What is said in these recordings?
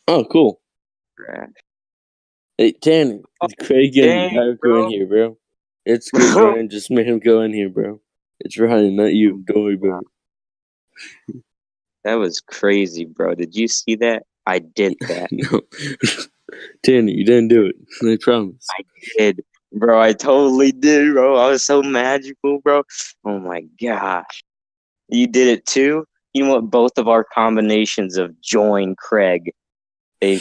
Oh, cool. Trash. Hey, Tanner, Craig and Dang, Tyler go in bro. here, bro. It's because Ryan just made him go in here, bro. It's Ryan, not you. Don't worry about That was crazy, bro. Did you see that? I did that. it. No. Tanner, you didn't do it. I promise. I did, bro. I totally did, bro. I was so magical, bro. Oh my gosh. You did it too? You know what? Both of our combinations of join Craig, they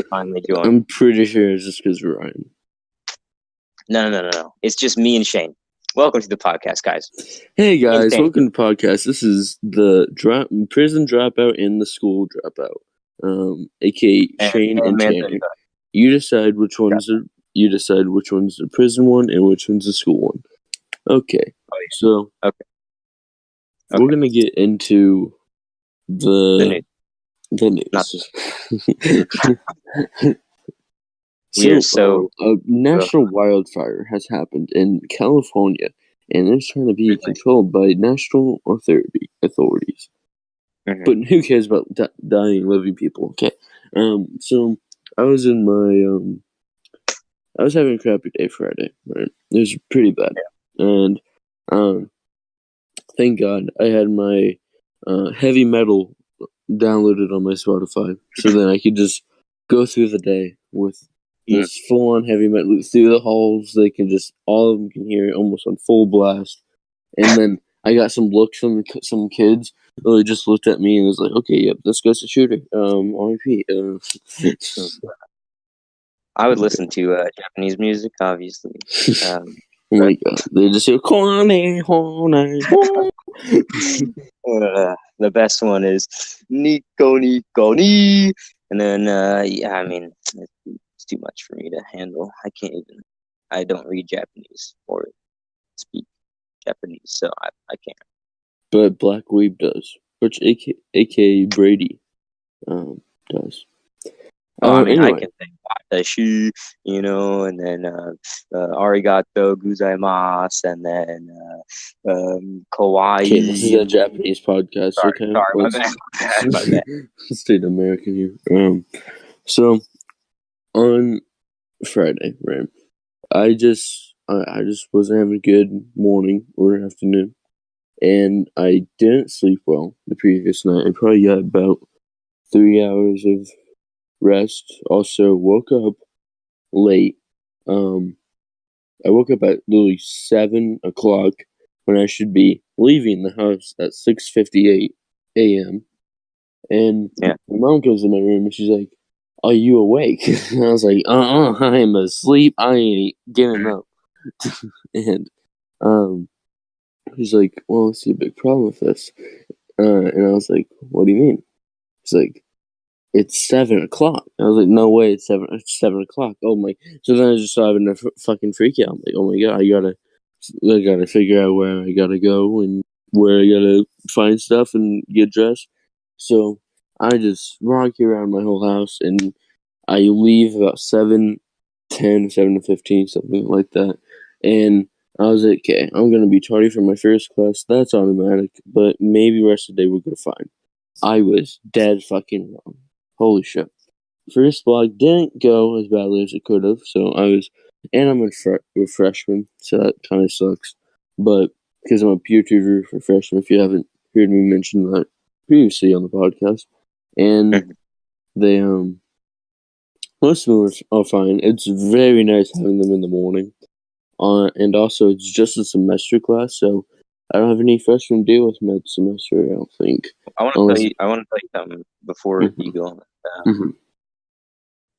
finally joined. I'm pretty sure it's just because Ryan. No. It's just me and Shane. Welcome to the podcast, guys. Hey guys, Insane. welcome to the podcast. This is the prison dropout and the school dropout. Aka Shane and Tanner. You decide which one's the prison one and which one's the school one. Okay. Oh, yeah. So Okay. we're gonna get into the news. A national wildfire has happened in California, and it's trying to be controlled by national authorities. Mm-hmm. But who cares about dying living people? Okay. So I was in my I was having a crappy day Friday. Right, it was pretty bad, and thank God I had my heavy metal downloaded on my Spotify, so then I could just go through the day with this full on heavy metal through the halls. They can just all of them can hear it almost on full blast, and then I got some looks from some kids. They just looked at me and was like, "Okay, yep, this guy's a shooter." On repeat. I would listen to Japanese music, obviously. Oh my God! They just hear "Kone, hone." The best one is Nico Nico Ni, and then yeah, I mean it's too much for me to handle. I can't even. I don't read Japanese or speak Japanese, so I can't. But Black Weeb does, which aka Brady does. Oh, I mean, Anyway. I can think watashi, you know, and then arigato gozaimasu, and then kawaii. Okay, this is a Japanese podcast. Sorry, Okay, my bad. My bad. Stayed American here. So on Friday, right? I just wasn't having a good morning or afternoon, and I didn't sleep well the previous night. I probably got about 3 hours of rest. Also woke up late. I woke up at literally 7 o'clock when I should be leaving the house at 6:58 a.m. And my mom comes in my room and she's like, "Are you awake?" And I was like, I am asleep. I ain't getting up." And she's like, "Well, I see a big problem with this." And I was like, "What do you mean?" She's like, "It's 7 o'clock." I was like, "No way, it's 7 o'clock." Oh my! So then I just started having a fucking freak out. I'm like, "Oh my God, I gotta figure out where I gotta go and where I gotta find stuff and get dressed." So I just rocky around my whole house, and I leave about 7:10, 7:15, something like that. And I was like, "Okay, I'm gonna be tardy for my first class. That's automatic, but maybe rest of the day we'll go fine." I was dead fucking wrong. Holy shit. First block didn't go as badly as it could have, and I'm a freshman, so that kind of sucks. But because I'm a peer tutor for freshmen, if you haven't heard me mention that previously on the podcast, and they most of them are all fine. It's very nice having them in the morning, and also it's just a semester class, so I don't have any freshmen deal with mid semester. I don't think. I want to tell you something before you go on.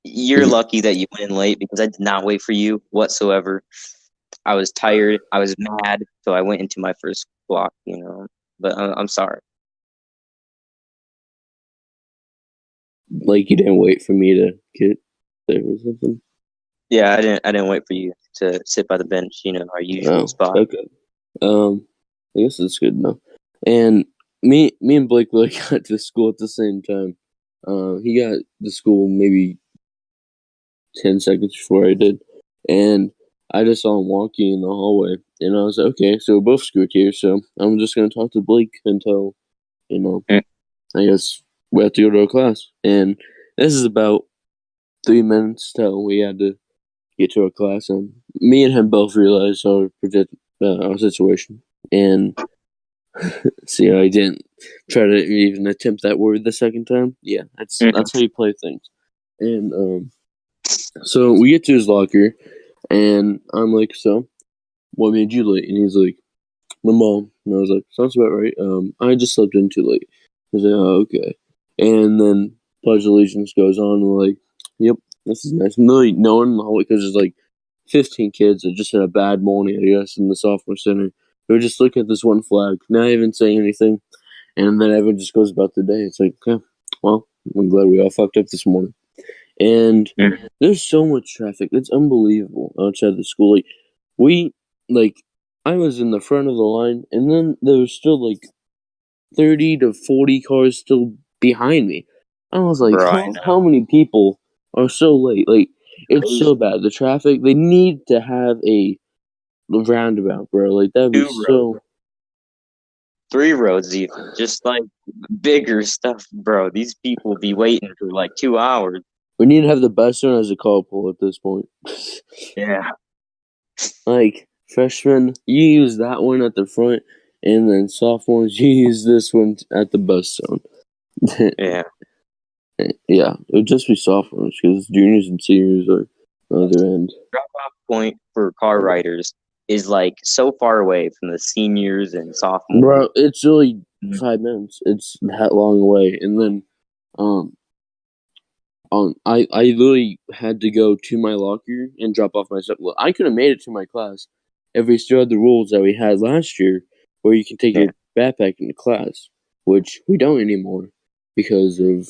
You're lucky that you went in late because I did not wait for you whatsoever. I was tired. I was mad, so I went into my first block. But I'm sorry. Like you didn't wait for me to get there or something. Yeah, I didn't wait for you to sit by the bench. Our usual spot. Okay. I guess that's good enough. And me and Blake got to school at the same time. He got to school maybe 10 seconds before I did, and I just saw him walking in the hallway, and I was like, okay, so we're both screwed here, so I'm just gonna talk to Blake until, I guess we have to go to a class. And this is about 3 minutes till we had to get to our class, and me and him both realized our situation, and see, I didn't try to even attempt that word the second time. Yeah, that's how you play things. And so we get to his locker, and I'm like, so, what made you late? And he's like, my mom. And I was like, sounds about right. I just slept in too late. He's like, oh, okay. And then Pledge of Allegiance goes on, and we're like, yep, this is nice. I'm really knowing in the hallway because there's like 15 kids that just had a bad morning, I guess, in the sophomore center. They were just looking at this one flag, not even saying anything. And then everyone just goes about their day. It's like, okay, well, I'm glad we all fucked up this morning. And there's so much traffic. It's unbelievable outside the school. I was in the front of the line, and then there was still like 30 to 40 cars still behind me. I was like, how many people are so late? Like, it's so bad. The traffic, they need to have a roundabout, bro. Like, that'd be so... 3 roads even. Just like bigger stuff, bro. These people be waiting for like 2 hours. We need to have the bus one as a carpool at this point. Yeah. Like, freshmen, you use that one at the front, and then sophomores, you use this one at the bus zone. Yeah. Yeah, it would just be sophomores, because juniors and seniors are on the other end. Drop-off point for car riders is like so far away from the seniors and sophomores. Bro, it's really 5 minutes. It's that long away. And then, I literally had to go to my locker and drop off my stuff. Well, I could have made it to my class if we still had the rules that we had last year, where you can take your backpack into class, which we don't anymore because of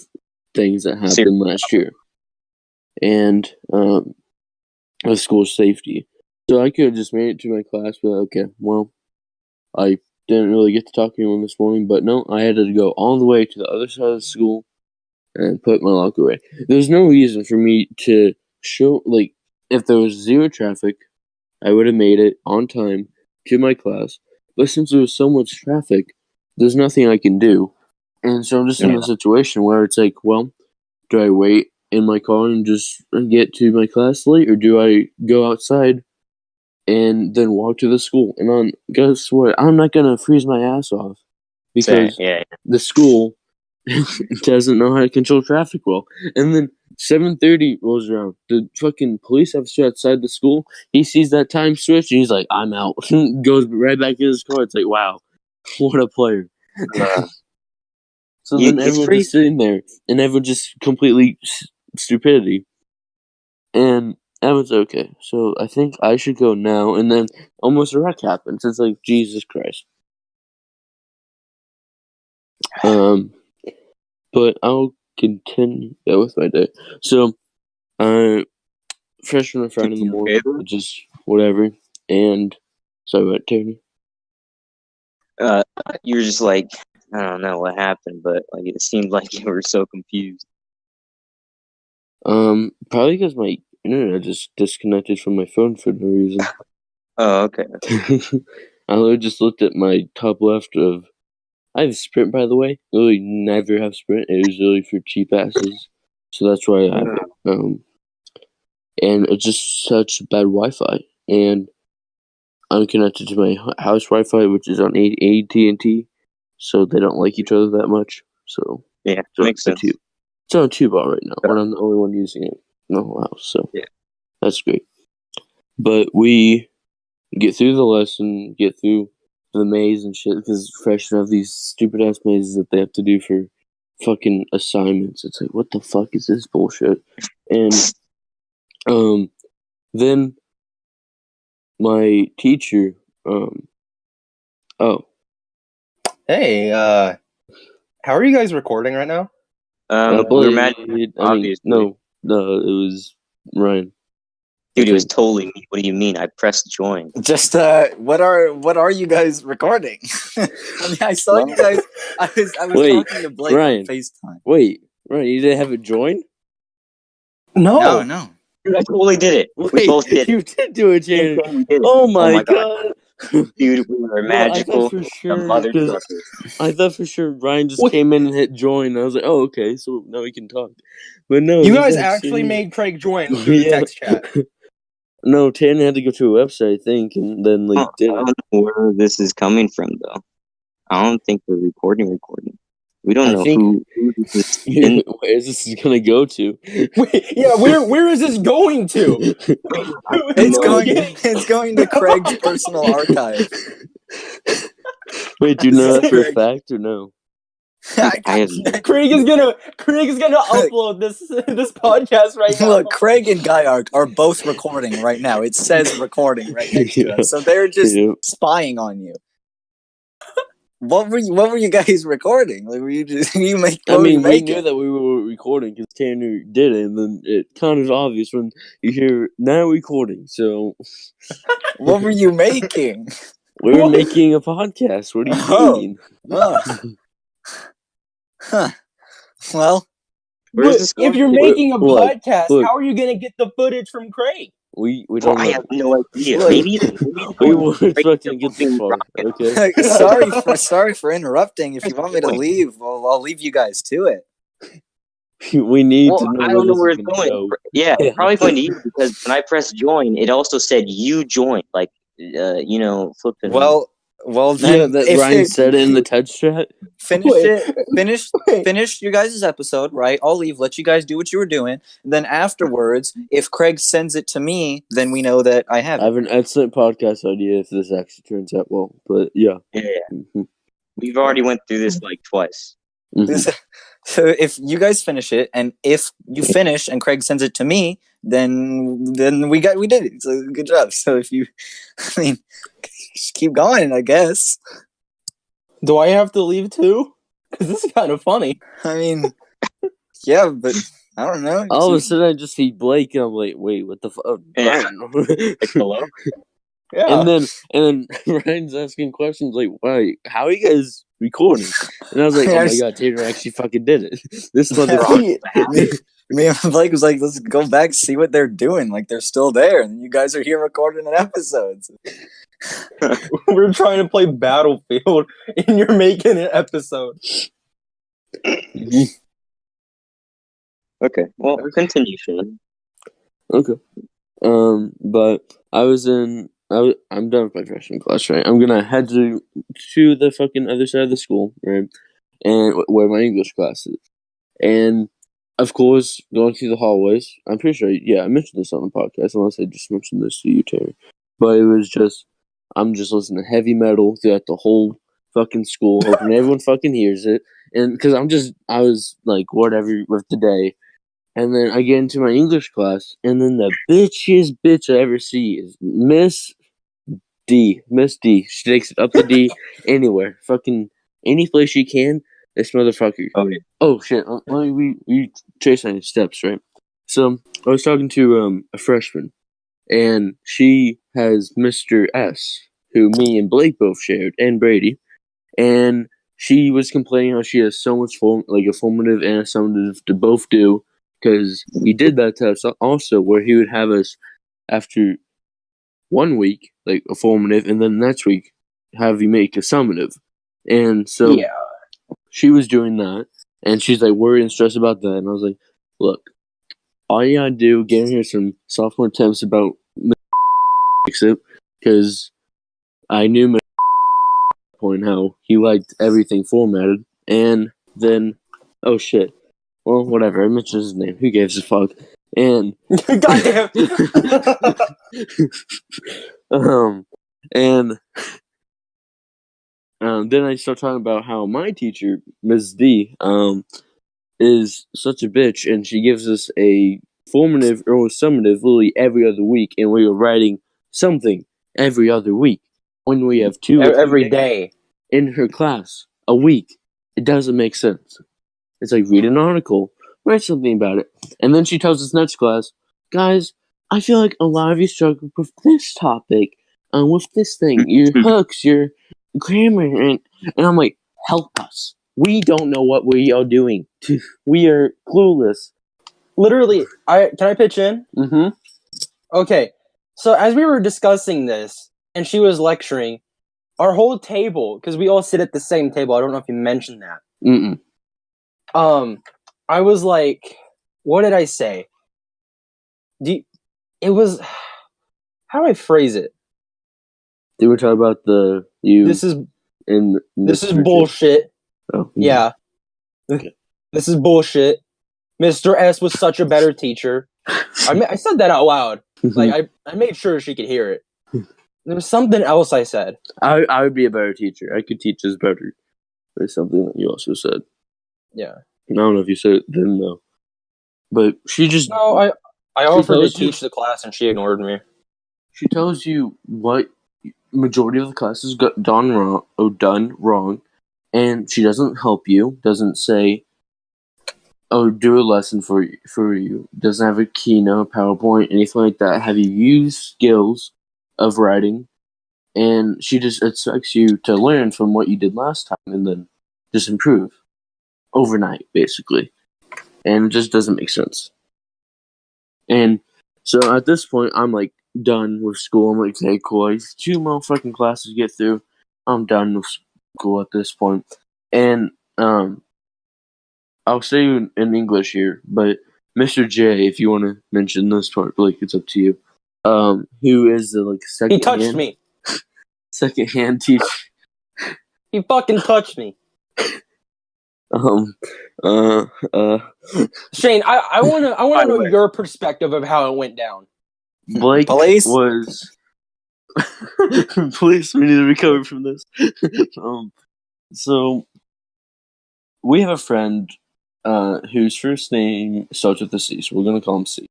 things that happened last year, and of school safety. So I could have just made it to my class, but okay, well, I didn't really get to talk to anyone this morning, but no, I had to go all the way to the other side of the school and put my locker away. There's no reason for me to show, like, if there was zero traffic, I would have made it on time to my class. But since there was so much traffic, there's nothing I can do. And so I'm just in a situation where it's like, well, do I wait in my car and just get to my class late, or do I go outside and then walk to the school? And guess what? I'm not going to freeze my ass off because the school doesn't know how to control traffic well. And then 7:30 rolls around. The fucking police officer outside the school, he sees that time switch and he's like, I'm out. Goes right back in his car. It's like, wow, what a player. So then everyone's just sitting there, and everyone just completely stupidity. And I was okay. So I think I should go now. And then almost a wreck happens. It's like, Jesus Christ. But I'll continue with my day. So, freshman and Friday in the morning, just whatever. And sorry about Tony. You're just like, I don't know what happened, but like it seemed like you were so confused. Probably because my internet just disconnected from my phone for no reason. Oh, okay. I just looked at my top left of. I have Sprint, by the way. I really never have Sprint. It is really for cheap asses, so that's why I have it. And it's just such bad Wi-Fi, and I'm connected to my house Wi-Fi, which is on AT&T, so they don't like each other that much. So yeah, makes sense. It's on 2-bar right now, and I'm the only one using it in the whole house, so that's great. But we get through the lesson, get through the maze and shit, because freshmen have these stupid ass mazes that they have to do for fucking assignments. It's like, what the fuck is this bullshit? And then my teacher, hey, how are you guys recording right now? We're mad. Obviously. No, it was Ryan. Dude, it was totally me. What do you mean? I pressed join. Just what are you guys recording? I mean, I saw you guys. I was talking to Blake on FaceTime. Wait, Ryan, you didn't have it join? No. Dude, I totally did it. We both did. You did do it, Jaden. Oh my god. Dude, we were magical. I thought for sure Ryan just came in and hit join. And I was like, oh, okay, so now we can talk. But no, you guys actually made Craig join through the text chat. No, Tanner had to go to a website, I think, and then did it. I don't know where this is coming from, though. I don't think we're recording. We don't know who this is. Where is this gonna go to? Wait, yeah, where is this going to? It's going to Craig's personal archive. Wait, do you know that for a fact or no? Craig is gonna upload this podcast right now. Look, Craig and Guy are both recording right now. It says recording right next to us, so they're just spying on you. What were you guys recording? Like, were you just we knew that we were recording because Tanner did it, and then it kind of obvious when you hear now recording. So, what were you making? We were making a podcast. What do you mean? Huh. Well, if you're making a podcast, how are you gonna get the footage from Craig? We don't. I have no idea. Maybe we weren't expecting to get this far. Okay. Sorry for interrupting. If you want me to leave, I'll leave you guys to it. We need to know. I don't know where it's going. Yeah, it's probably going to you because when I pressed join, it also said you join. Like, flipping. Well, then Ryan said it in the text chat. Finish your guys' episode, right? I'll leave, let you guys do what you were doing. And then afterwards, if Craig sends it to me, then we know that I have it. I have an excellent podcast idea if this actually turns out well. But yeah. Mm-hmm. We've already went through this like twice. Mm-hmm. So if you guys finish it, and if you finish and Craig sends it to me, then we did it. So good job. So if you, just keep going, I guess. Do I have to leave too? Because this is kind of funny. Yeah, but I don't know. All of a sudden, I just see Blake, and I'm like, wait, what the fuck? Yeah. Hello? Yeah. And then Ryan's asking questions like, why? How are you guys recording? And I was like, oh my god, Taylor actually fucking did it. This motherfucker. Me and Blake was like, let's go back, see what they're doing. Like, they're still there, and you guys are here recording an episode. We're trying to play Battlefield, and you're making an episode. Okay, well, continue, Shane. Okay. But I'm done with my freshman class, right? I'm gonna head to the fucking other side of the school, right? And where my English class is. And, of course, going through the hallways, I'm pretty sure, I mentioned this on the podcast, unless I just mentioned this to you, Terry. But it was just, I'm just listening to heavy metal throughout the whole fucking school, hoping everyone fucking hears it. And, because I was, like, whatever with the day. And then I get into my English class, and then the bitchiest bitch I ever see is Miss D. She takes it up the D anywhere. Fucking any place she can, this motherfucker. Okay. Oh, shit. We trace any steps, right? So, I was talking to a freshman, and she has Mr. S, who me and Blake both shared, and Brady. And she was complaining how she has so much a formative and a summative to both do, because he did that to us also, where he would have us after 1 week, like a formative, and then next week have you make a summative. And so she was doing that, and she's like worried and stressed about that. And I was like, look, all you gotta do, get in here some sophomore attempts about it, because I knew point how he liked everything formatted. And then, oh shit. Well, whatever. I mentioned his name. Who gives a fuck? And goddamn. Then I start talking about how my teacher, Ms. D, is such a bitch, and she gives us a formative or summative literally every other week, and we are writing something every other week. When we have two every day in her class a week, it doesn't make sense. It's like, read an article, write something about it. And then she tells us next class, guys, I feel like a lot of you struggle with this topic, with this thing, your hooks, your grammar. And I'm like, help us. We don't know what we are doing. We are clueless. Literally, can I pitch in? Mm-hmm. Okay, so as we were discussing this, and she was lecturing. Our whole table, because we all sit at the same table. I don't know if you mentioned that. Mm-mm. I was like, what did I say? It was, how do I phrase it? Did we talk about This is bullshit. Oh, yeah. Okay. This is bullshit. Mr. S was such a better teacher. I said that out loud. Like, I made sure she could hear it. There was something else I said. I would be a better teacher. I could teach us better. There's something that you also said. Yeah. I don't know if you said it then, though. But she just... No, I offered to teach the class, and she ignored me. She tells you what majority of the classes got done wrong, and she doesn't help you, doesn't say, oh, do a lesson for you, doesn't have a keynote, PowerPoint, anything like that, have you used skills of writing, and she just expects you to learn from what you did last time and then just improve overnight, basically. And it just doesn't make sense. And so at this point, I'm like done with school. I'm like, okay, cool. I have 2 motherfucking classes to get through. I'm done with school at this point. And I'll say in English here, but Mr. J, if you want to mention this part, like it's up to you. Who is the second? He touched me. Second-hand teacher. He fucking touched me. Shane, I wanna know your perspective of how it went down. Blake was. Please, we need to recover from this. So we have a friend whose first name starts with a C, so we're gonna call him C.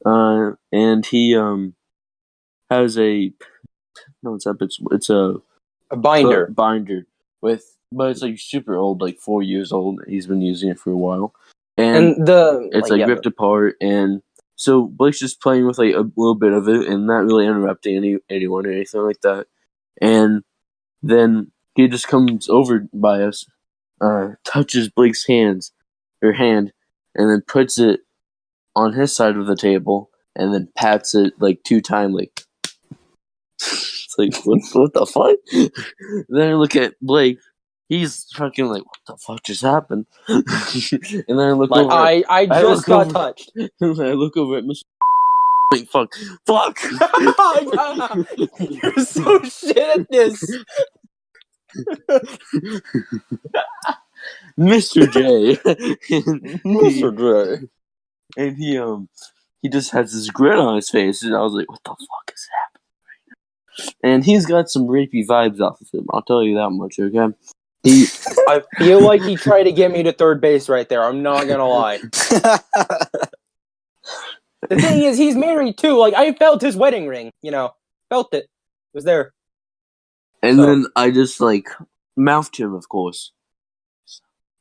And he has it's a binder. Binder but it's like super old, like 4 years old. He's been using it for a while, and it's ripped apart. And so Blake's just playing with like a little bit of it and not really interrupting anyone or anything like that. And then he just comes over by us, touches Blake's hand, and then puts it on his side of the table, and then pats it like 2 times, like. It's like, what the fuck? Then I look at Blake. He's fucking like, what the fuck just happened? And then I look over. I just got touched. I look over at Mr. Like, fuck. You're so shit at this. Mr. J. Mr. J. And he just has this grin on his face, and I was like, what the fuck is happening? And he's got some rapey vibes off of him. I'll tell you that much, okay? I feel like he tried to get me to third base right there. I'm not gonna lie. The thing is, he's married too. Like, I felt his wedding ring. Felt it. It was there. And then I just mouthed to him, of course,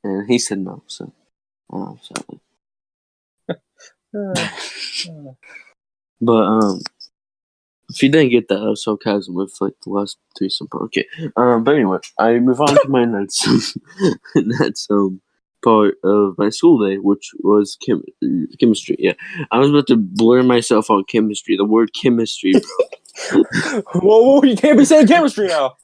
and he said no. So, sadly. But if you didn't get that, I was sarcasm with the last 3 simple. Okay. But anyway, I move on to my next part of my school day, which was chemistry. Yeah, I was about to blur myself on chemistry. The word chemistry. Whoa, you can't be saying chemistry now.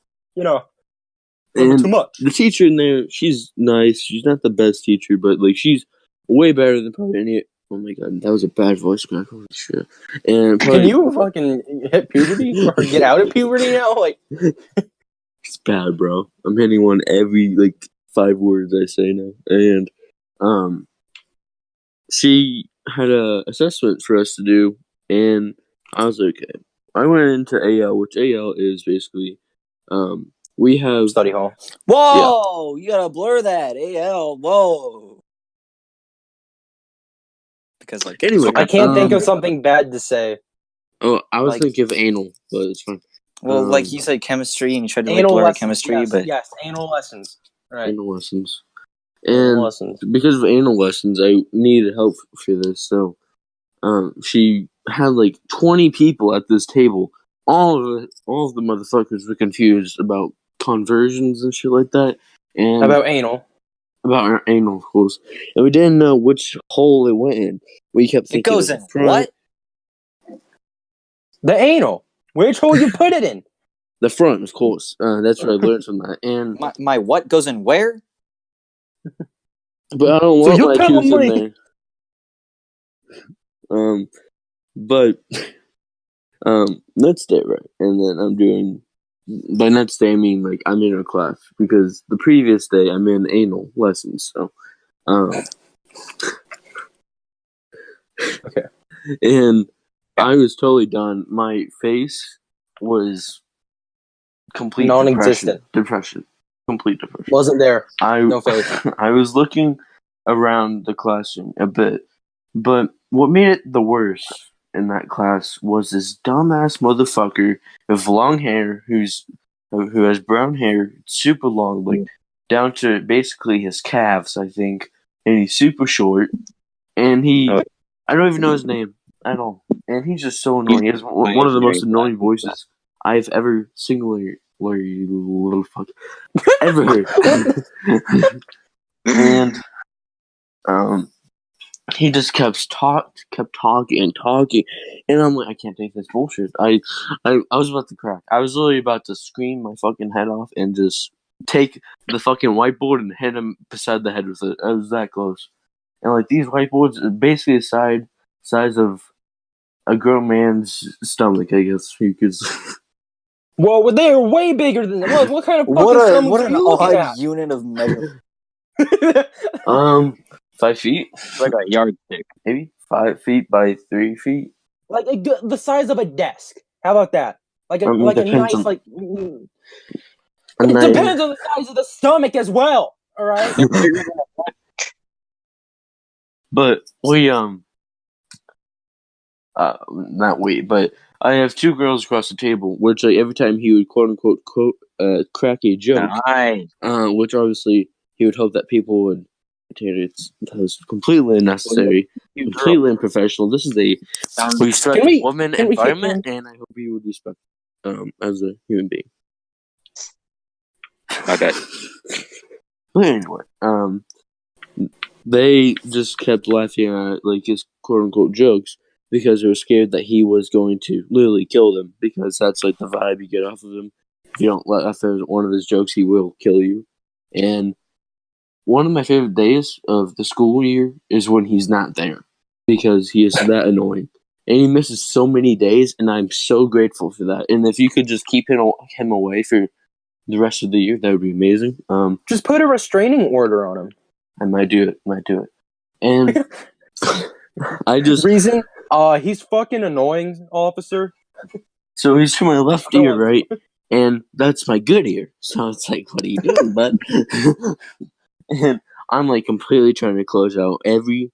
And too much. The teacher in there, she's nice. She's not the best teacher, but she's way better than probably any. Oh my god, that was a bad voice crack. Holy shit. And can you fucking hit puberty or get out of puberty now? It's bad, bro. I'm hitting one every 5 words I say now. And she had a assessment for us to do, and I was like, okay. I went into AL, which AL is basically we have study hall. Whoa, You gotta blur that. AL, whoa. Because anyway, I can't think of something bad to say. Oh, I was thinking of anal, but it's fine. Well, you said chemistry, and you tried to blur lessons, chemistry, yes, yes, anal lessons. Right. Anal lessons. And because of anal lessons, I needed help for this. So, she had 20 people at this table. All of the motherfuckers were confused about conversions and shit like that, and about anal. About our anal, of course. And we didn't know which hole it went in. We kept thinking it goes in what? The anal. Which hole you put it in? The front, of course. That's what I learned from that. And My what goes in where? but I don't So want you're my telling shoes in me- there. But next day, right? And then I'm doing. By next day, I mean like I'm in a class because the previous day I'm in anal lessons. So, Okay. And I was totally done. My face was complete Non-existent. Depression. Complete depression. Wasn't there. I No face. I was looking around the classroom a bit, but what made it the worst in that class was this dumbass motherfucker with long hair who has brown hair, super long, like down to basically his calves, I think, and he's super short, and I don't even know his name at all, and he's just so annoying. He has one of the most annoying voices I've ever little fuck ever heard. And he just kept talking and talking, and I'm like, I can't take this bullshit. I was about to crack. I was literally about to scream my fucking head off and just take the fucking whiteboard and hit him beside the head with it. I was that close. And like these whiteboards are basically the size of a grown man's stomach, I guess you could. Well, they're way bigger than that. What kind of fucking What stomachs are an you looking odd at? unit of measurement. 5 feet, like a yardstick. maybe 5 feet by 3 feet. Like the size of a desk. How about that? Like a nice on- like. It depends on the size of the stomach as well. All right. But we not we, but I have two girls across the table, which like every time he would quote unquote crack a joke, Nice. which obviously he would hope that people would. That was completely unnecessary, completely unprofessional. This is a respect woman environment, and I hope he would respect as a human being. Okay. But anyway, they just kept laughing at like his quote unquote jokes because they were scared that he was going to literally kill them, because that's like the vibe you get off of him. If you don't laugh at one of his jokes, he will kill you. And one of my favorite days of the school year is when he's not there, because he is that annoying. And he misses so many days, and I'm so grateful for that. And if you could just keep him away for the rest of the year, that would be amazing. Just put a restraining order on him. I might do it. And I just reason he's fucking annoying, officer. So he's to my left ear, right? And that's my good ear. So it's like, what are you doing, bud? And I'm like completely trying to close out every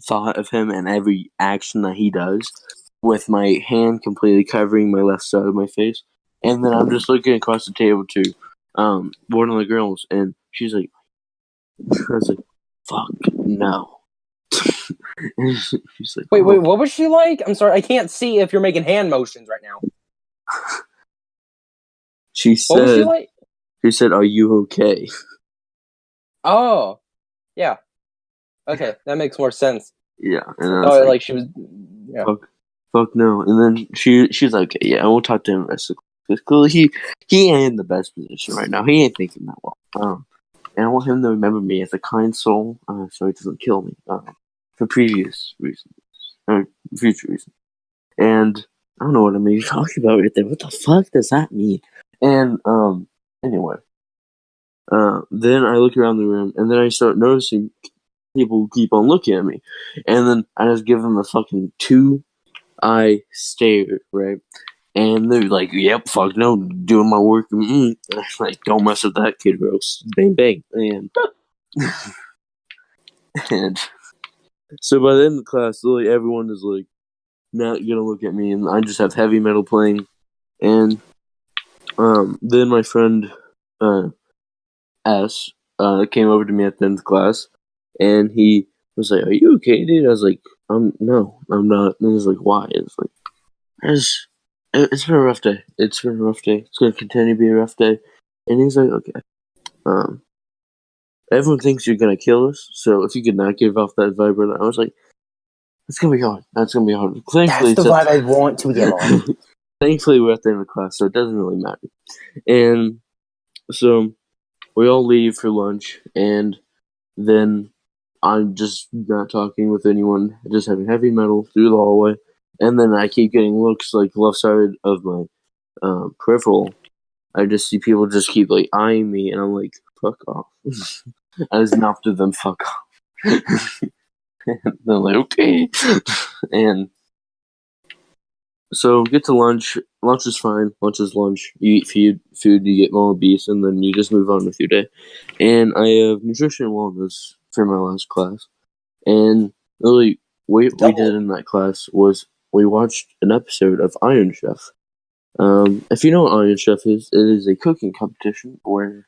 thought of him and every action that he does with my hand completely covering my left side of my face. And then I'm just looking across the table to one of the girls, and she's like, I was like, fuck no. She's like, wait, what was she like? I'm sorry, I can't see if you're making hand motions right now. She said, what was she like? She said, "Are you okay?" Oh, yeah. Okay, that makes more sense. Yeah, and I was like she was. Yeah. Fuck no. And then she's like, okay, yeah, I won't talk to him the rest of the class. Because clearly he ain't in the best position right now. He ain't thinking that well. And I want him to remember me as a kind soul, so he doesn't kill me for previous reasons or future reasons. And I don't know what I'm even talking about right there. What the fuck does that mean? And anyway, then I look around the room, and then I start noticing people keep on looking at me, and then I just give them the fucking 2-eye stare, right? And they're like, "Yep, fuck no, doing my work." And I'm like, don't mess with that kid, bro. Bang bang, and so by the end of the class, literally everyone is like not gonna look at me, and I just have heavy metal playing, and then my friend S came over to me at the end of the class, and he was like, "Are you okay, dude?" I was like, no, I'm not." And he was like, "Why?" It's like, it's been a rough day. It's been a rough day. It's gonna continue to be a rough day. And he's like, "Okay, everyone thinks you're gonna kill us, so if you could not give off that vibe," I was like, "It's gonna be hard. That's gonna be hard." Thankfully, that's the vibe I want to give off. thankfully we're at the end of the class, so it doesn't really matter. And so we all leave for lunch, and then I'm just not talking with anyone, just having heavy metal through the hallway, and then I keep getting looks like left side of my peripheral. I just see people just keep like eyeing me, and I'm like, fuck off. I just mouth to them, fuck off. And they're like, okay. And so get to lunch. Lunch is fine. Lunch is lunch. You eat food, you get more obese, and then you just move on with your day. And I have nutrition and wellness for my last class. And really, what we did in that class was we watched an episode of Iron Chef. If you know what Iron Chef is, it is a cooking competition where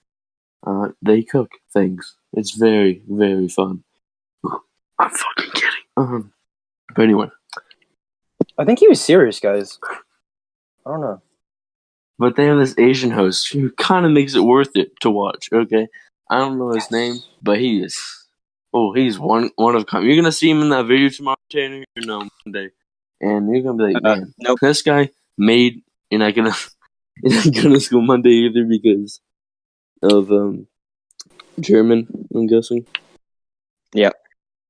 they cook things. It's very, very fun. I'm fucking kidding. But anyway. I think he was serious, guys. I don't know. But they have this Asian host who kind of makes it worth it to watch, okay? I don't know his name, but he's one of a kind. You're going to see him in that video tomorrow, Tanner, or no, Monday. And you're going to be like, man, nope. This guy made, you're not going to school Monday either because of German, I'm guessing. Yeah.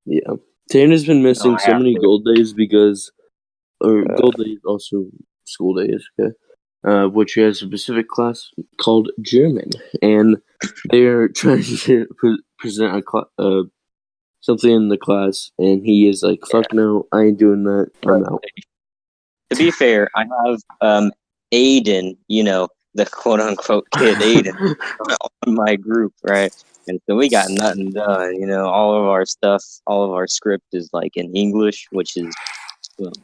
Yeah. Tanner's been missing so many gold days because, gold days also school days, okay? Which has a specific class called German, and they're trying to present something in the class, and he is like, "Fuck no, I ain't doing that. I'm out." To be fair, I have Aiden, the quote unquote kid Aiden, on my group, right? And so we got nothing done. All of our stuff, all of our script is like in English, which is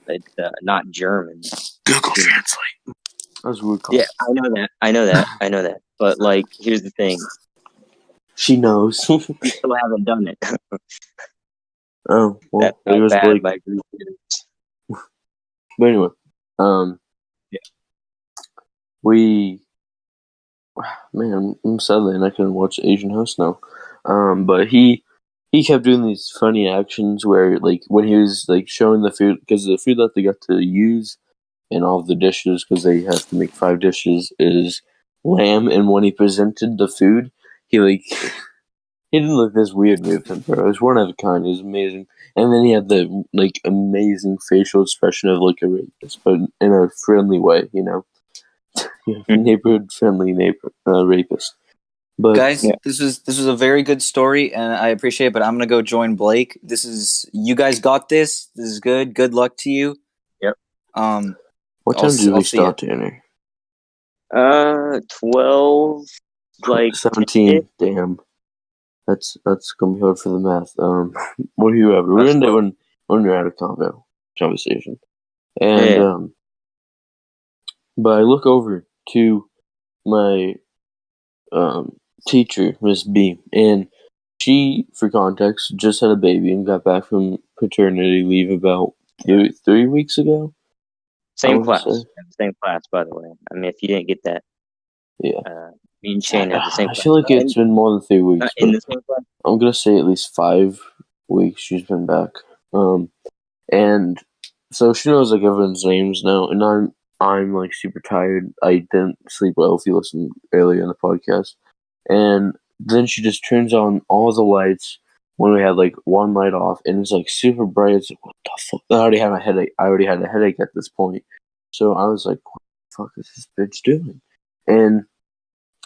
it's not German. Google Translate. That's weird. Yeah, I know that. But like, here's the thing. She knows. We still haven't done it. Oh, well, That's it was bad Blake. by group. But anyway, I'm sadly I couldn't watch Asian Host now. But he kept doing these funny actions where, like, when he was like showing the food, because the food that they got to use in all of the dishes, because they have to make 5 dishes, is lamb. And when he presented the food, he did like this weird movement, bro. It was one of a kind. It was amazing. And then he had the like amazing facial expression of like a rapist, but in a friendly way, neighborhood friendly rapist. But guys, this was a very good story, and I appreciate it. But I'm gonna go join Blake. You guys got this. This is good. Good luck to you. Yep. What time do we start, Tanner? 12, like 17. Damn. That's gonna be hard for the math. What do you have? We're gonna do it when you're out of conversation. And but I look over to my teacher, Miss B, and she, for context, just had a baby and got back from paternity leave about 3 weeks ago. Same class, by the way. I mean, if you didn't get that, yeah. Me and Shane have the same I class. feel like it's been more than 3 weeks. In the same class? I'm gonna say at least 5 weeks she's been back. And so she knows like everyone's names now, and I'm like super tired. I didn't sleep well if you listened earlier in the podcast. And then she just turns on all the lights when we had like one light off, and it's like super bright. It's like, what the fuck? I already had a headache at this point. So I was like, what the fuck is this bitch doing? And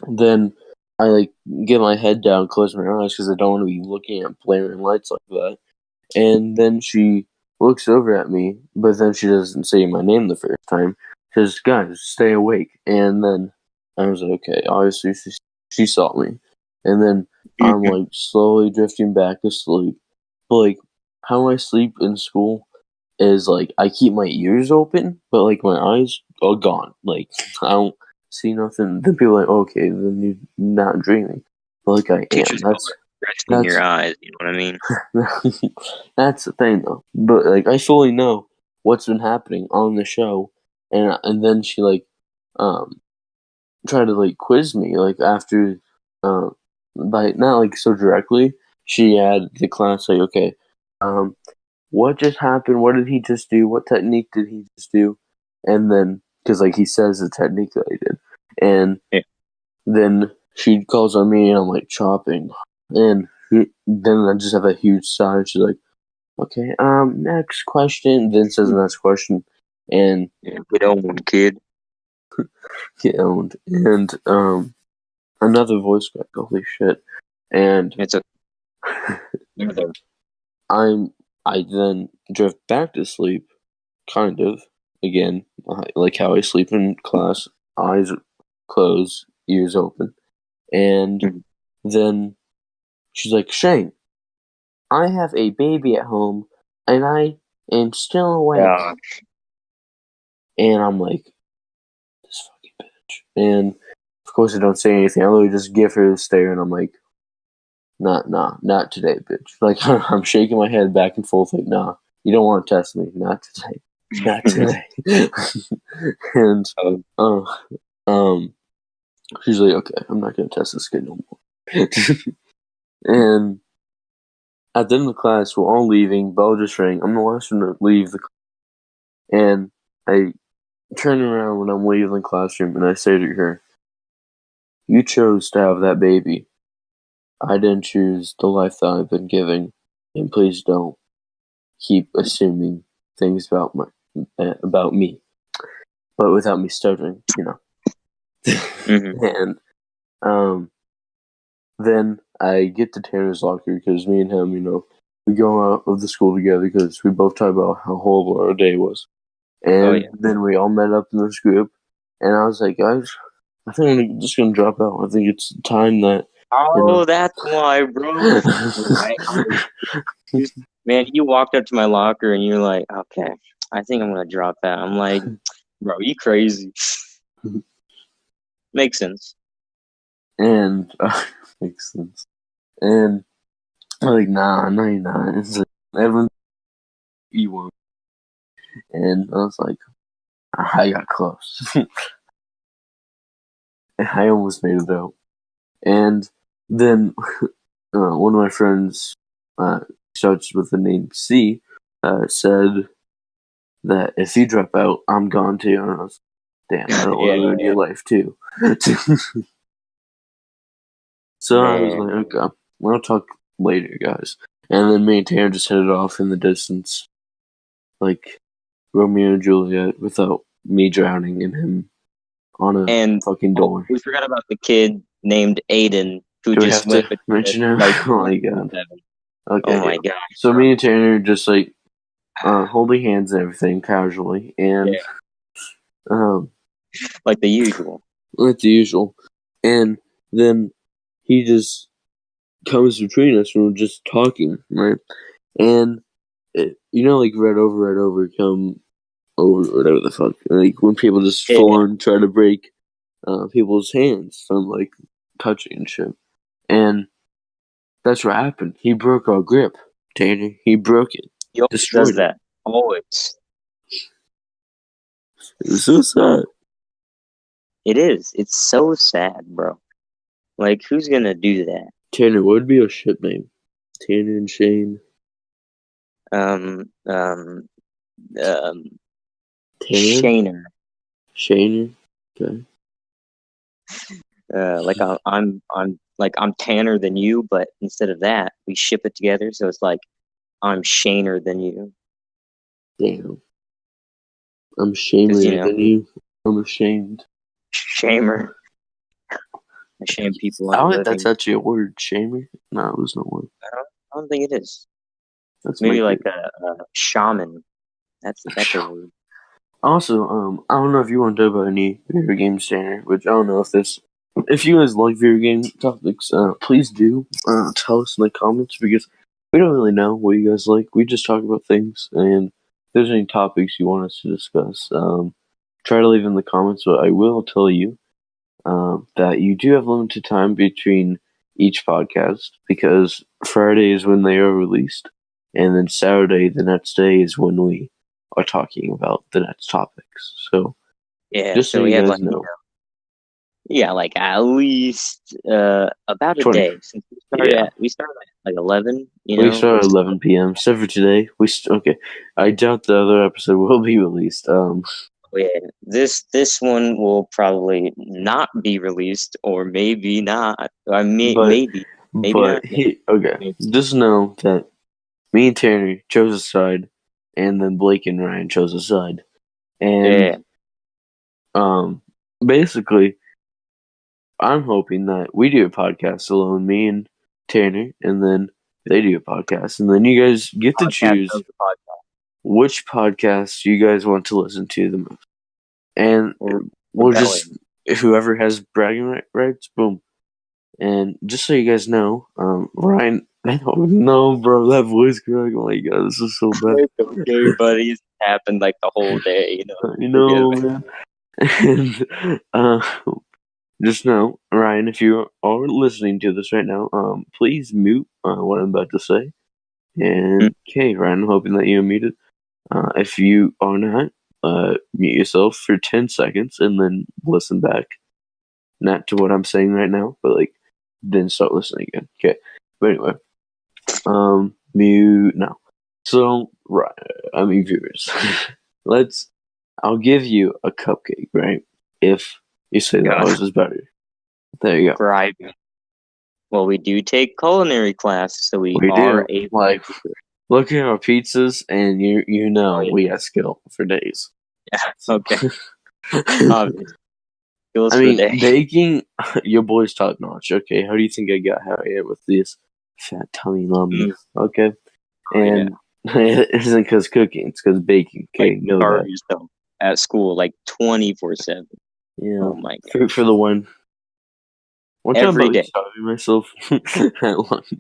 then I like get my head down, close my eyes because I don't want to be looking at blaring lights like that. And then she looks over at me, but then she doesn't say my name the first time. She says, "Guys, stay awake." And then I was like, okay, obviously she saw me. And then I'm like slowly drifting back to sleep. But like how I sleep in school is like I keep my ears open, but like my eyes are gone. Like I don't see nothing. Then people are like, okay, then you're not dreaming. But like I am. That's in your eyes, you know what I mean? That's the thing, though. But like, I fully know what's been happening on the show, and then she like, tried to like quiz me like after, by not like so directly. She had the class like, okay, what just happened? What did he just do? What technique did he just do? And then because like he says the technique that I did, and Yeah. then she calls on me, and I'm like chopping, and then I just have a huge sigh. And she's like, "Okay, next question." Then says the next question, and get on, kid. get owned, and another voice crack. Holy shit! And It's a. You're there. I then drift back to sleep, kind of again, like how I sleep in class, eyes closed, ears open, and then she's like, "Shane, I have a baby at home, and I am still awake." And I'm like, this fucking bitch. And of course, I don't say anything. I literally just give her a stare, and I'm like, not today, bitch. Like, I'm shaking my head back and forth, like, nah, you don't want to test me. Not today. Not today. And, she's like, okay, I'm not going to test this kid no more. And at the end of the class, we're all leaving. Bell just rang. I'm the last one to leave the class. And I turn around when I'm leaving the classroom, and I say to her, you chose to have that baby. I didn't choose the life that I've been giving, and please don't keep assuming things about me, but without me stuttering, you know. And then I get to Tanner's locker because me and him, you know, we go out of the school together because we both talk about how horrible our day was. And then we all met up in this group, and I was like, guys, I think I'm just gonna drop out. I think it's time that. That's why, bro. Man, you walked up to my locker and you're like, okay, I think I'm gonna drop out. I'm like, bro, you crazy? Makes sense. And makes sense. And I'm like, nah, no, you're not. It's like, everyone, you won't. And I was like, I got close. I almost made it out. And then one of my friends, starts with the name C, said that if you drop out, I'm gone too. And I was, damn, I don't want to ruin your life too. So I was like, okay, we'll talk later, guys. And then me and Tanner just headed off in the distance, like Romeo and Juliet, without me drowning in him on a fucking door. We forgot about the kid named Aiden who Do just went. Mention him? Like, oh my god! Okay, oh my god! So me and Tanner just like holding hands and everything casually, and like the usual. Like the usual, and then he just comes between us and we're just talking, right? And you know, like red over, come over, whatever the fuck. Like when people just full on try to break people's hands from like touching and shit. And that's what happened. He broke our grip, Tanner. He broke it. He always does that. Always. It was so sad. It is. It's so sad, bro. Like, who's gonna do that? Tanner, what would be your ship name? Tanner and Shane. Tanner? Shaner. Okay. Like I'm Tanner than you, but instead of that, we ship it together, so it's like I'm Shaner than you. Damn. I'm shamer than you. I'm ashamed. Shamer. I shame people. I don't think that's actually a word, shamer. No, there's no word. I don't think it is. That's maybe like a shaman. That's a word. Also, I don't know if you want to talk about any video game standard, which I don't know if you guys like video game topics, please do tell us in the comments, because we don't really know what you guys like. We just talk about things, and if there's any topics you want us to discuss, try to leave in the comments. But I will tell you that you do have limited time between each podcast, because Friday is when they are released, and then Saturday, the next day, is when we are talking about the next topics. So just so you guys know. Yeah, like at least about a day, since we started at like 11. We started at 11 p.m. So for today, I doubt the other episode will be released. yeah, this one will probably not be released, or maybe not. I mean, But maybe not. Okay. Maybe. Just know that me and Tanner chose a side, and then Blake and Ryan chose a side, Yeah. and basically, I'm hoping that we do a podcast alone, me and Tanner, and then they do a podcast, and then you guys get to choose Of the podcast. which podcast you guys want to listen to the most, and we'll just whoever has bragging rights, boom. And just so you guys know, Ryan, I don't know, bro, that voice crack. Oh my god, this is so bad. It's okay, buddy. It's happened like the whole day, you know. You know, man. And just know, Ryan, if you are listening to this right now, please mute what I'm about to say. And okay, Ryan, I'm hoping that you're muted. If you are not, mute yourself for 10 seconds and then listen back. Not to what I'm saying right now, but like then start listening again. Okay. But anyway, mute now. So, right, I mean, viewers, I'll give you a cupcake, right? If you say that ours is better. There you go. Bribing. Well, we do take culinary class, so we are do. able. Like, look at our pizzas, and you know we got skill for days. Yeah. Okay. I mean, baking, your boy's top notch. Okay, how do you think I got how I am with this fat tummy lummy? Okay, and it isn't because cooking; it's because baking. Okay, like, starve yourself at school like 24/7. Yeah, oh my god, for the win. One every time day, starving myself at lunch.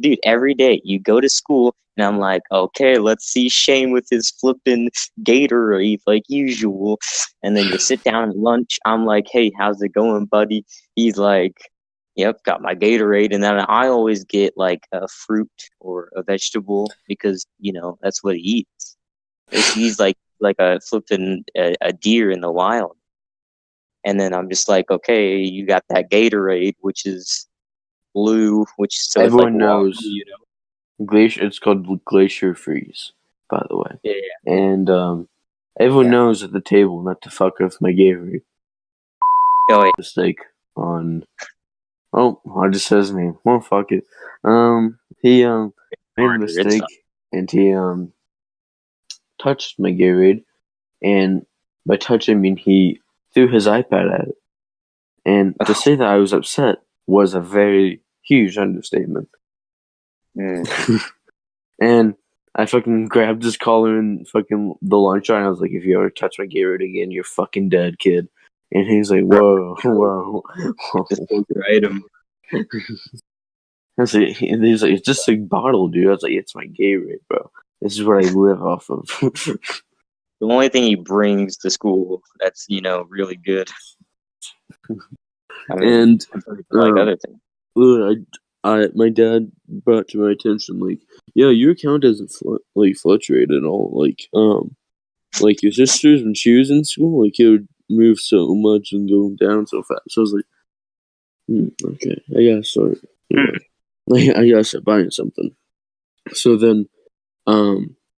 Dude, every day you go to school and I'm like, okay, let's see Shane with his flipping Gatorade like usual. And then you sit down at lunch. I'm like, hey, how's it going, buddy? He's like, yep, got my Gatorade. And then I always get like a fruit or a vegetable because, you know, that's what he eats. He's like a flipping a deer in the wild. And then I'm just like, okay, you got that Gatorade, which is blue, which so everyone it's like water, knows. you know. Glacier. It's called Glacier Freeze, by the way. Yeah. And everyone knows at the table not to fuck with my Gatorade. Oh, yeah. Mistake on. Oh, I just said his name. Well, fuck it. He made a mistake, and he touched my Gatorade, and by touching, I mean he threw his iPad at it. And to say that I was upset was a very huge understatement. And I fucking grabbed his collar and fucking the lunch and I was like, if you ever touch my Gatorade again, you're fucking dead, kid. And he's like, whoa. Just take your item. I was like, he's like, it's just a bottle, dude. I was like, it's my Gatorade, bro. This is what I live off of. The only thing he brings to school that's, you know, really good. I mean, and like other things. My dad brought to my attention, like, yeah, your account doesn't fluctuate at all. Like your sisters when she was in school, like it would move so much and go down so fast. So I was like, okay, I gotta start. I gotta start buying something. So then,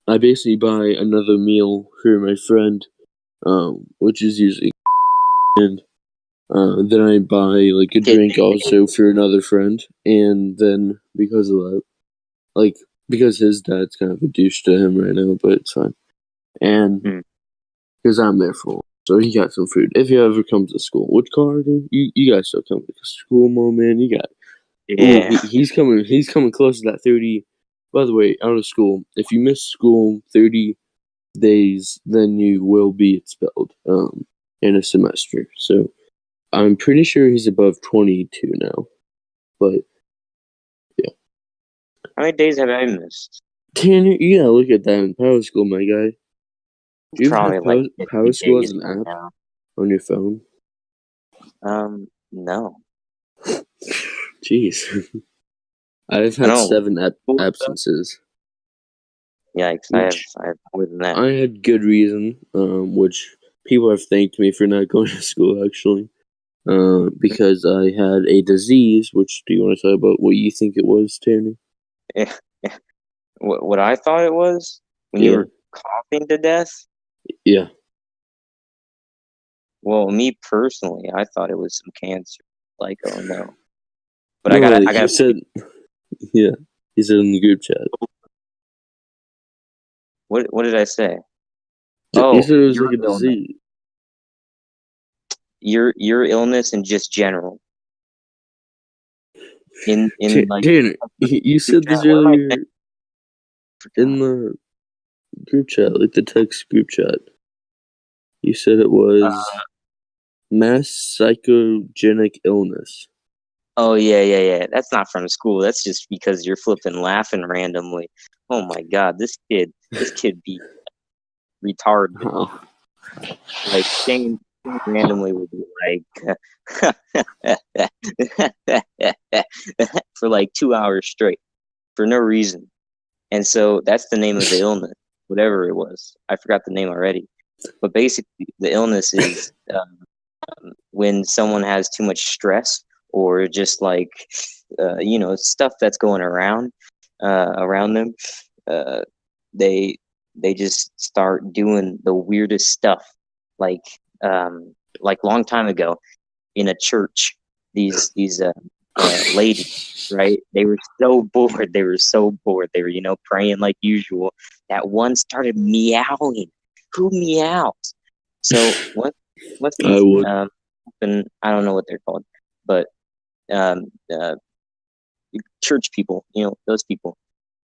I basically buy another meal for my friend, which is usually, and then I buy like a drink also for another friend, and then because of that, like because his dad's kind of a douche to him right now, but it's fine, and because I'm there for him, so he got some food. If he ever comes to school, which car do you guys still come to school, more man? You got. Yeah. Ooh, he's coming close to that 30. By the way, out of school, if you miss school 30 days, then you will be expelled in a semester. So I'm pretty sure he's above 22 now. But yeah. How many days have I missed? Tanner, you gotta look at that in Power School, my guy. Do you Probably have like Power School as an app now. on your phone? No. Jeez. I've had 7 absences. Yikes, I have more than that. I had good reason, which people have thanked me for not going to school, actually. Because I had a disease, which, do you want to talk about what you think it was, Tanner? Yeah. What I thought it was? When you were coughing to death? Yeah. Well, me personally, I thought it was some cancer. Like, oh no. But no, I he gotta. said, yeah, he said in the group chat. What did I say? He Oh, said it was your like a illness. disease. Your illness and just general. In like Tanner, you said this what am I earlier in the group chat, like the text group chat. You said it was mass psychogenic illness. Oh yeah. That's not from school. That's just because you're flipping laughing randomly. Oh my god, this kid be retarded. Oh. Like Shane randomly would be like for like 2 hours straight for no reason. And so that's the name of the illness, whatever it was. I forgot the name already. But basically, the illness is when someone has too much stress or just like stuff that's going around them. Uh, they just start doing the weirdest stuff, like long time ago in a church. These ladies, right? They were so bored. They were praying like usual. That one started meowing. Who meows? So what's I these would. and I don't know what they're called, but um, uh, church people, those people.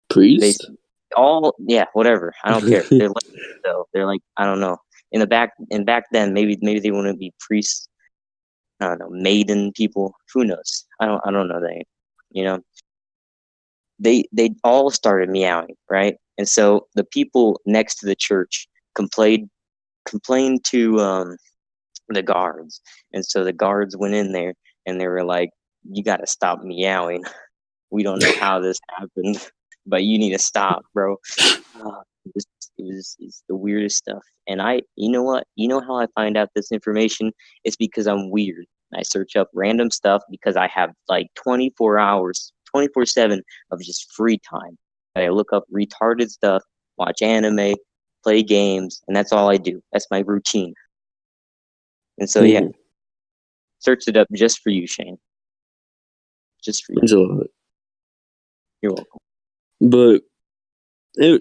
They Priest? all whatever. I don't care. They're like though. They're like I don't know. Back then maybe they wouldn't be priests. I don't know, maiden people. Who knows? I don't know that. They all started meowing, right? And so the people next to the church complained to the guards, and so the guards went in there and they were like, "You got to stop meowing. We don't know how this happened, but you need to stop, bro." It's the weirdest stuff. And you know what? You know how I find out this information? It's because I'm weird. I search up random stuff because I have like 24 hours, 24/7 of just free time. I look up retarded stuff, watch anime, play games, and that's all I do. That's my routine. And so, yeah, search it up just for you, Shane. Just for you. It's a lot. You're welcome. But,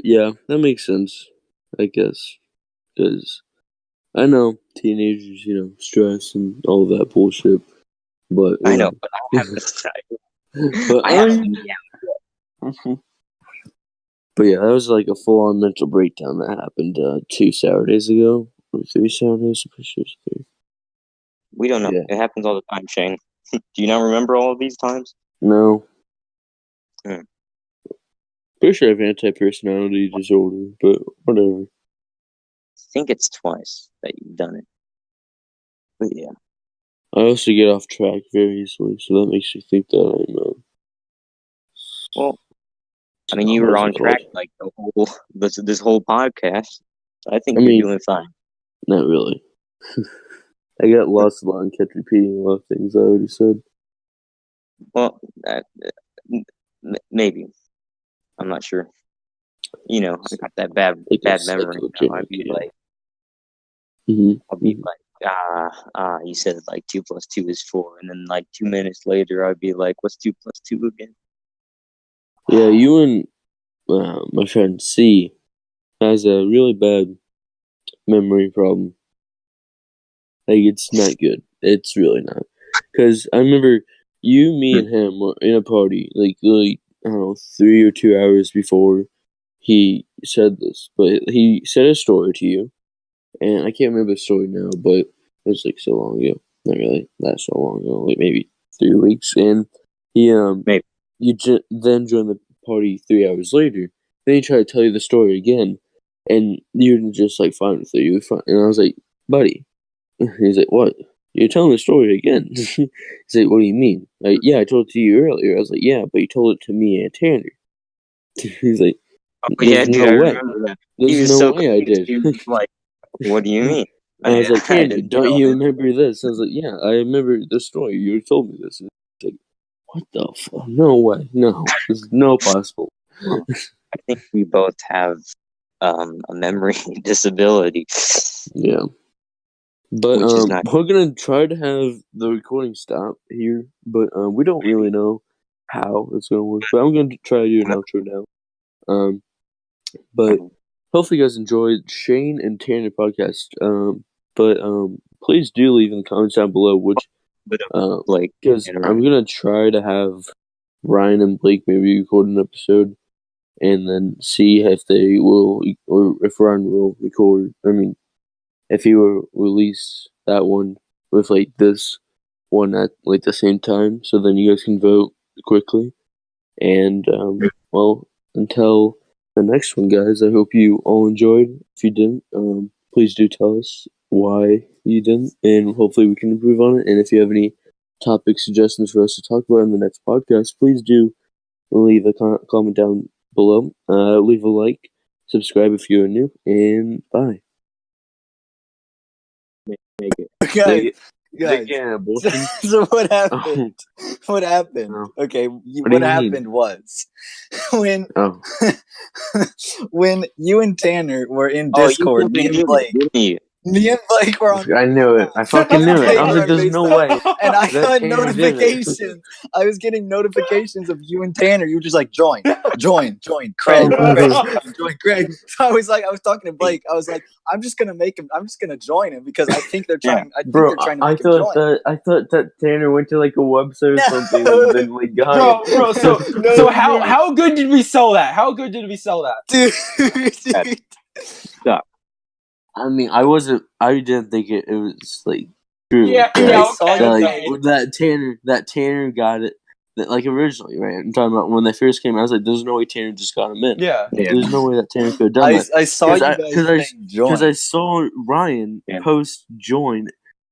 yeah, that makes sense, I guess. Because I know teenagers, stress and all that bullshit. But I know, but I have this. but I have But yeah, that was like a full-on mental breakdown that happened 2 Saturdays ago. Or 3 Saturdays? I'm pretty sure it's 3. We don't know. Yeah. It happens all the time, Shane. Do you not remember all of these times? No. Pretty sure I have anti-personality disorder, but whatever. I think it's twice that you've done it. But yeah. I also get off track very easily, so that makes me think that I'm... well, I mean, you were on track like this whole podcast. So I think you're doing fine. Not really. I got lost a lot and kept repeating a lot of things I already said. Well, maybe. I'm not sure. I got that bad memory. I'd be like, I'll be like, you said like 2 + 2 is 4, and then like 2 minutes later, I'd be like, what's 2 + 2 again? Yeah, you and my friend C has a really bad memory problem. Like, it's not good. It's really not. Because I remember you, me, and him were in a party, like, I don't know, 3 or 2 hours before he said this. But he said a story to you, and I can't remember the story now, but it was, like, so long ago. Not really that so long ago, like, maybe 3 weeks. And he, maybe. You then joined the party 3 hours later. Then he tried to tell you the story again, and you were just, like, fine with it. You were fine. And I was like, buddy. He's like, what? You're telling the story again. He's like, what do you mean? Like, yeah, I told it to you earlier. I was like, yeah, but you told it to me and Tanner. He's like, yeah, dude, I remember that. There's no way I did. Like, what do you mean? I was like, Tanner, don't you remember this? I was like, yeah, I remember the story. You told me this. Like, what the fuck? No way. No. There's no possible. I think we both have a memory disability. Yeah. But Which is nice. we're gonna try to have the recording stop here, but we don't really know how it's gonna work. But I'm gonna try to do an outro now. But hopefully you guys enjoyed Shane and Tanner podcast. But please do leave in the comments down below which because I'm gonna try to have Ryan and Blake maybe record an episode and then see if they will, or if Ryan will record. I mean, if he will release that one with like this one at like the same time, so then you guys can vote quickly. And well, until the next one, guys, I hope you all enjoyed. If you didn't, please do tell us why you didn't, and hopefully we can improve on it. And if you have any topic suggestions for us to talk about in the next podcast, please do leave a comment down below. Leave a like, subscribe if you're new, and bye. Make it. Guys. So what happened? What happened? Oh. Okay, what happened was when when you and Tanner were in Discord, me and Blake were on. I knew it. I fucking knew it. I was like, "There's no way." And I got notifications. I was getting notifications of you and Tanner. You were just like, join, Craig, join, Craig. So I was talking to Blake. I was like, I'm just gonna join him because I think they're trying. I they're trying to make him join. I thought that Tanner went to like a website or something and then like got it. Bro. So how good did we sell that? How good did we sell that, dude? Stop. I mean, I didn't think it was like true. Yeah. That Tanner got it. Like originally, right? I'm talking about when they first came. I was like, "There's no way Tanner just got him in." Yeah. There's no way that Tanner could have done that. I saw you guys because I saw Ryan post join,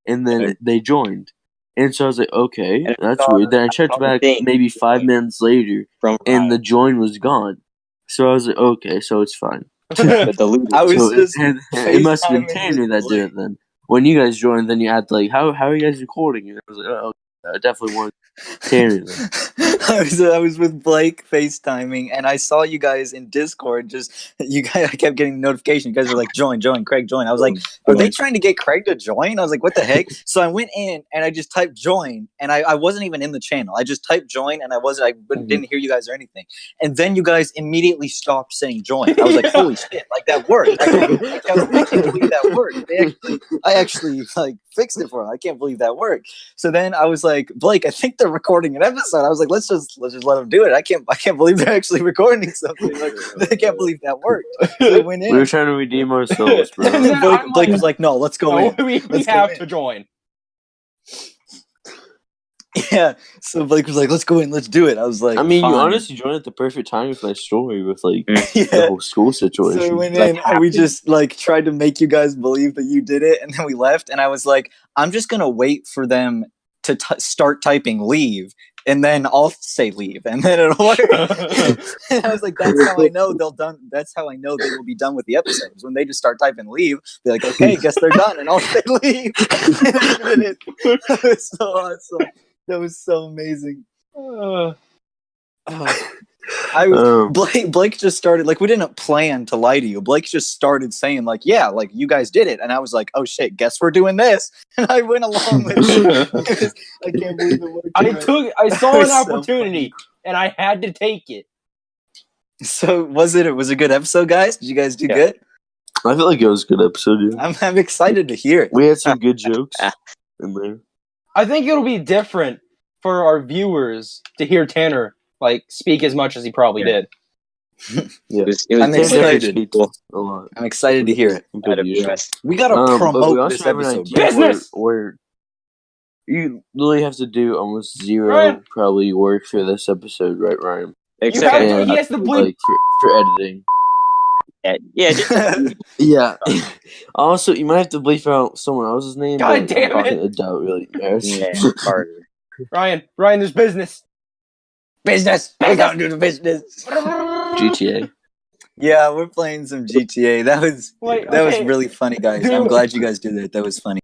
and then they joined, and so I was like, "Okay, that's weird." Then I checked back maybe 5 minutes later, and the join was gone. So I was like, "Okay, so it's fine." It must have been Tanner that did it then. When you guys joined, then you had to like, how are you guys recording? And I was like, oh, I definitely want Tanner then. I was with Blake FaceTiming, and I saw you guys in Discord. I kept getting notifications. You guys were like, join, Craig, join. I was like, are they trying to get Craig to join? I was like, what the heck? So I went in and I just typed join, and I wasn't even in the channel. I just typed join, and I didn't hear you guys or anything. And then you guys immediately stopped saying join. I was like, holy shit, like that worked. I can't believe that worked. I actually like fixed it for them. I can't believe that worked. So then I was like, Blake, I think they're recording an episode. I was like, let's just let them do it. I can't believe they're actually recording something. Like, I can't believe that worked. So we went in. We were trying to redeem ourselves, bro. And then Blake was like, no, let's go in. We have to join. Yeah. So Blake was like, let's go in, let's do it. I was like, I mean, fine. You honestly joined at the perfect time with my story with like the whole school situation. So we went in and we just like tried to make you guys believe that you did it, and then we left. And I was like, I'm just gonna wait for them to start typing leave, and then I'll say leave, and then it'll work. And I was like, that's how I know that's how I know they will be done with the episodes. When they just start typing leave, they're like, okay, guess they're done, and I'll say leave. That was so awesome. That was so amazing. Blake just started, like, we didn't plan to lie to you. Blake just started saying, like, yeah, like, you guys did it. And I was like, oh shit, guess we're doing this. And I went along with it. I can't believe it worked. I saw an opportunity and I had to take it. So was it a good episode, guys? Did you guys do good? I feel like it was a good episode, yeah. I'm excited to hear it. We had some good jokes in there. I think it'll be different for our viewers to hear Tanner like speak as much as he probably did. Yeah. I'm excited. A lot. I'm excited to hear it. We gotta promote this episode. Business! Where you really have to do almost zero probably work for this episode, right, Ryan? Except he has to bleep like for editing. Yeah. Also, you might have to bleep out someone else's name. God damn it! I doubt really matters. Yeah, Carter. Ryan, there's business. I gotta do the business. GTA. Yeah, we're playing some GTA. That was really funny, guys. I'm glad you guys did that. That was funny.